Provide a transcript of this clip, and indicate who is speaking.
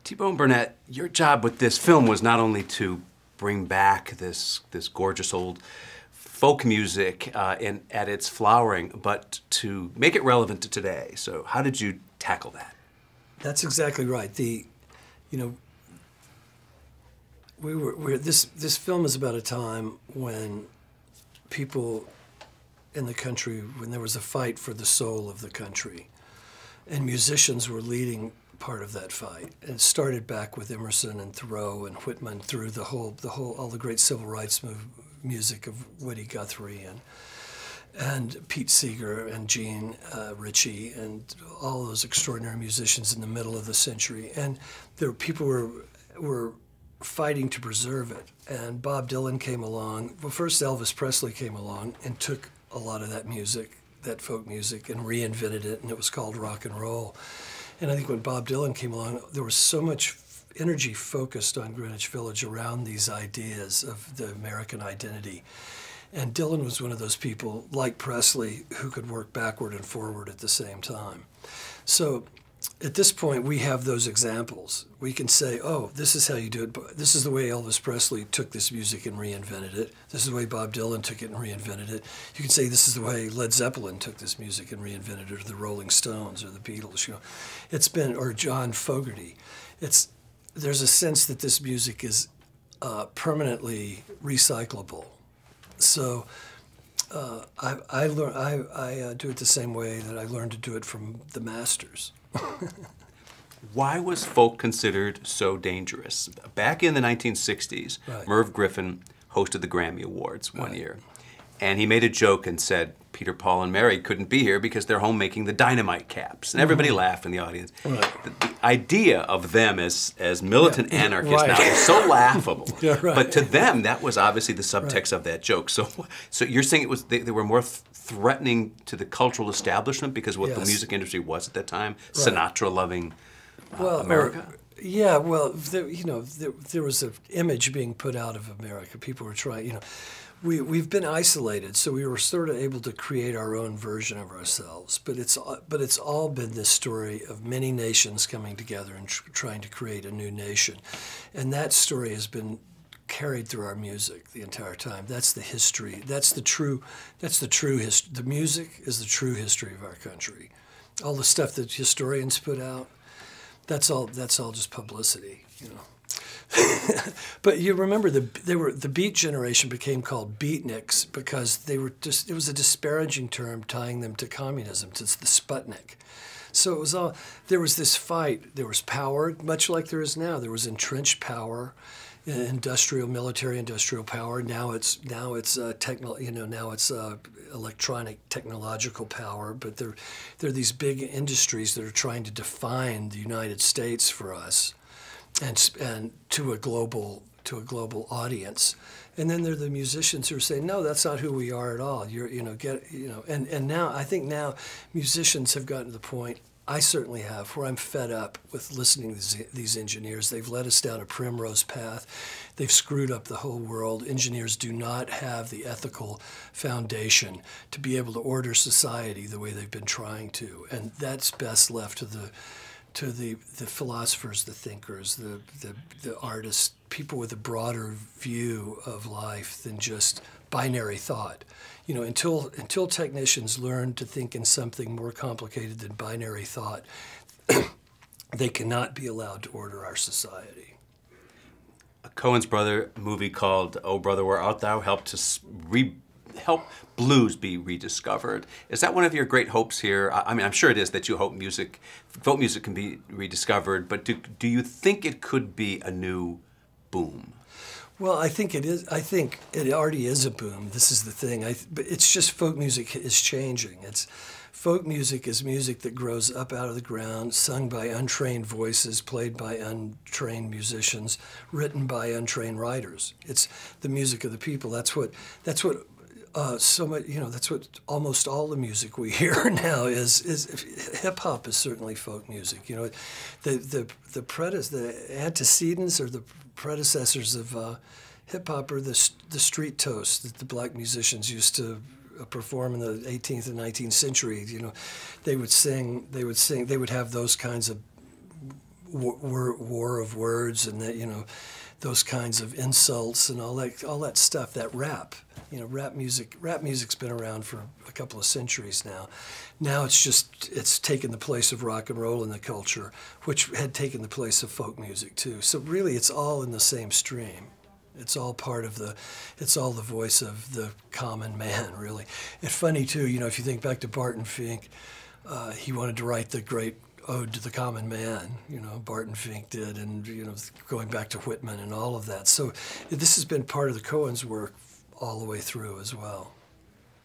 Speaker 1: T-Bone Burnett, your job with this film was not only to bring back this gorgeous old folk music at its flowering, but to make it relevant to today. So how did you tackle that?
Speaker 2: That's exactly right. This film is about a time when people in the country, when there was a fight for the soul of the country, and musicians were leading part of that fight. And it started back with Emerson and Thoreau and Whitman through all the great civil rights music of Woody Guthrie and Pete Seeger and Gene Ritchie and all those extraordinary musicians in the middle of the century. And people were fighting to preserve it. And Bob Dylan came along. Well, first Elvis Presley came along and took a lot of that music, that folk music, and reinvented it, and it was called rock and roll. And I think when Bob Dylan came along, there was so much energy focused on Greenwich Village around these ideas of the American identity. And Dylan was one of those people, like Presley, who could work backward and forward at the same time. So at this point, we have those examples. We can say, oh, this is how you do it. This is the way Elvis Presley took this music and reinvented it. This is the way Bob Dylan took it and reinvented it. You can say this is the way Led Zeppelin took this music and reinvented it, or the Rolling Stones, or the Beatles. It's been, or John Fogerty. There's a sense that this music is permanently recyclable. So I do it the same way that I learned to do it from the masters.
Speaker 1: Why was folk considered so dangerous? Back in the 1960s,
Speaker 2: Right.
Speaker 1: Merv Griffin hosted the Grammy Awards one year. And he made a joke and said, Peter, Paul, and Mary couldn't be here because they're home making the dynamite caps. And everybody laughed in the audience.
Speaker 2: Right.
Speaker 1: The idea of them as militant anarchists
Speaker 2: right.
Speaker 1: now is so laughable.
Speaker 2: Yeah, right.
Speaker 1: But to them, that was obviously the subtext of that joke. So you're saying it was they were more threatening to the cultural establishment because what the
Speaker 2: Yes.
Speaker 1: music industry was at that time,
Speaker 2: Right.
Speaker 1: Sinatra-loving America?
Speaker 2: There was an image being put out of America. People were trying, we've been isolated, so we were sort of able to create our own version of ourselves. But it's all been this story of many nations coming together and trying to create a new nation, and that story has been carried through our music the entire time. That's the history. That's the true history. The music is the true history of our country. All the stuff that historians put out, that's all just publicity, But you remember the Beat generation became called beatniks because it was a disparaging term tying them to communism, to the Sputnik. So it was there was this fight. There was power, much like there is now. There was entrenched power, military industrial power. Now it's electronic technological power. But there are these big industries that are trying to define the United States for us, and to a global audience. And then there are the musicians who are saying, no, that's not who we are at all. And now I think musicians have gotten to the point, I certainly have, where I'm fed up with listening to these engineers. They've led us down a primrose path. They've screwed up the whole world. Engineers do not have the ethical foundation to be able to order society the way they've been trying to. And that's best left to the philosophers, the thinkers, the artists, people with a broader view of life than just binary thought. Until technicians learn to think in something more complicated than binary thought, they cannot be allowed to order our society.
Speaker 1: A Coen's brother movie called Oh Brother, Where Art Thou helped to help blues be rediscovered. Is that one of your great hopes here? I mean, I'm sure it is that you hope folk music can be rediscovered, but do you think it could be a new boom?
Speaker 2: Well, I think it is. I think it already is a boom. This is the thing. But it's just folk music is changing. Folk music is music that grows up out of the ground, sung by untrained voices, played by untrained musicians, written by untrained writers. It's the music of the people. That's what so much. That's what almost all the music we hear now is. Hip hop is certainly folk music. The antecedents or the predecessors of hip hop are the street toasts that the black musicians used to perform in the 18th and 19th century. They would sing. They would have those kinds of war of words and that, those kinds of insults and all that stuff, that rap. Rap music's been around for a couple of centuries now. Now it's taken the place of rock and roll in the culture, which had taken the place of folk music too. So really it's all in the same stream. It's all it's all the voice of the common man, really. It's funny too, if you think back to Barton Fink, he wanted to write the great ode to the common man, Barton Fink did, and, going back to Whitman and all of that. So this has been part of the Coens' work all the way through as well.